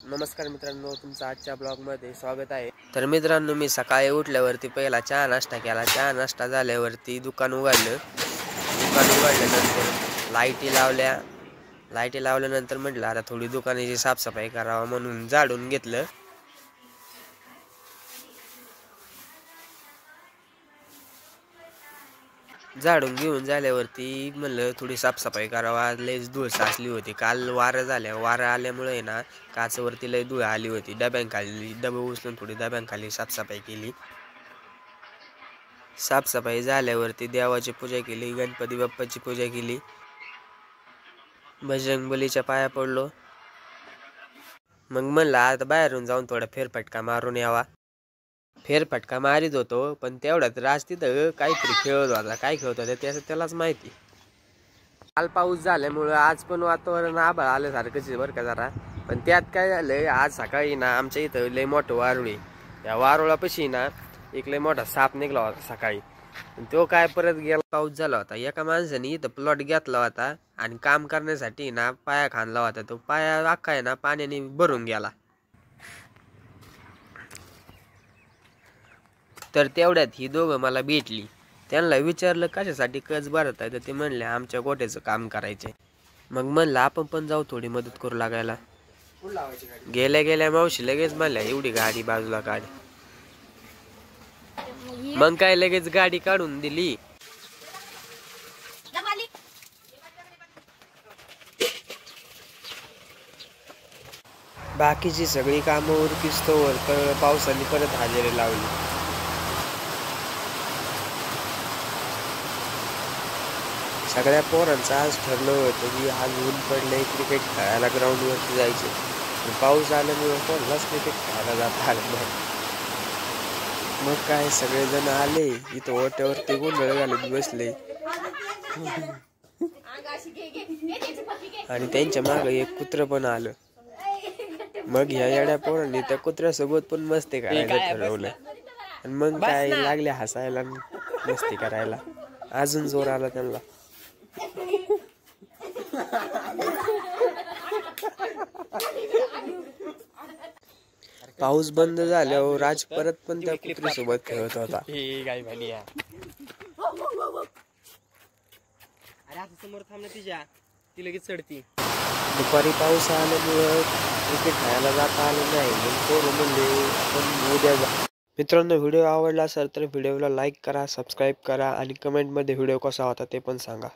नमस्कार मित्रांनो, तुमचं आजच्या ब्लॉगमध्ये स्वागत आहे। तर मित्रांनो, मी सकाळी उठल्यावरती पहिला चहा नाश्ता केला। चहा नाश्ता झाल्यावरती दुकान उघडलं। दुकान उघडल्यानंतर लाईटी लावल्यानंतर म्हटलं आता थोडी दुकानाची साफसफाई करावा म्हणून झाडून घेतलं। झाडून घेऊन झाल्यावरती म्हणलं थोडी साफसफाई करावा। लयच धूळ साचली होती। काल वारं आल्यामुळे ना काचवरती लय धूळ आली होती। डब्यांखाली डबे उचलून थोडी डब्यांखाली साफसफाई केली। साफसफाई झाल्यावरती देवाची पूजा केली, गणपती बाप्पाची पूजा केली, बजरंगबलीच्या पाया पडलो। मग म्हणलं आता बाहेरून जाऊन थोडा फेरफटका मारून यावा। फेरफटका मारित होतो, पण तेवढ्यात राज तिथं काहीतरी खेळत होता। काय खेळत होता त्याचं त्यालाच माहिती। काल पाऊस झाल्यामुळं आज पण वातावरण आभाळ आल्यासारखंच आहे बरं का जरा। पण त्यात काय झालंय, आज सकाळी ना आमच्या इथं लय मोठं वारुळ आहे। या वारुळापाशी ना एक लय मोठा साप निघला होता सकाळी। तो काय परत गेला। पाऊस झाला होता, एका माणसाने इथं प्लॉट घेतला होता आणि काम करण्यासाठी ना पाया खांदला होता। तो पाया अख्खा आहे ना पाण्याने भरून गेला। तर तेवढ्यात ही दोघं मला भेटली। त्यांना विचारलं कशासाठी कच भरत आहे, तर ते म्हणले आमच्या गोठ्याचं काम करायचे। मग म्हणलं आपण पण जाऊ थोडी मदत करू लागायला। गेल्या गेल्या मावशी लगेच म्हणल्या एवढी गाडी बाजूला काढ। मग काय लगेच गाडी काढून दिली। बाकीची सगळी कामं उरकिस्तोवर तर पावसाने परत हजेरी लावली। सगळ्या पोरांचं आज ठरलं होतं की आज ऊन पडलंय, क्रिकेट खेळायला ग्राउंडवरती जायचे। पाऊस आल्यामुळे कोणालाच क्रिकेट खेळायला जाता आलं नाही। मग काय सगळेजण आले इथं ओट्यावरती गोंधळ घालत बसले आणि त्यांच्या मागे एक कुत्रं पण आलं। मग ह्या येड्या पोरांनी त्या कुत्र्यासोबत पण मस्ती करायला ठरवलं आणि मग काय लागले हसायला मस्ती करायला। अजून जोर आला त्यांना। पाऊस बंद झाल्यावर राज परत पण त्या कुत्रीसोबत खेळत होता। दुपारी पाऊस आल्यामुळं क्रिकेट खेळायला जाता आलं नाही। पण उद्या जा। मित्रांनो, व्हिडिओ आवडला असेल तर व्हिडिओला लाईक करा, सबस्क्राईब करा आणि कमेंटमध्ये व्हिडिओ कसा होता ते पण सांगा।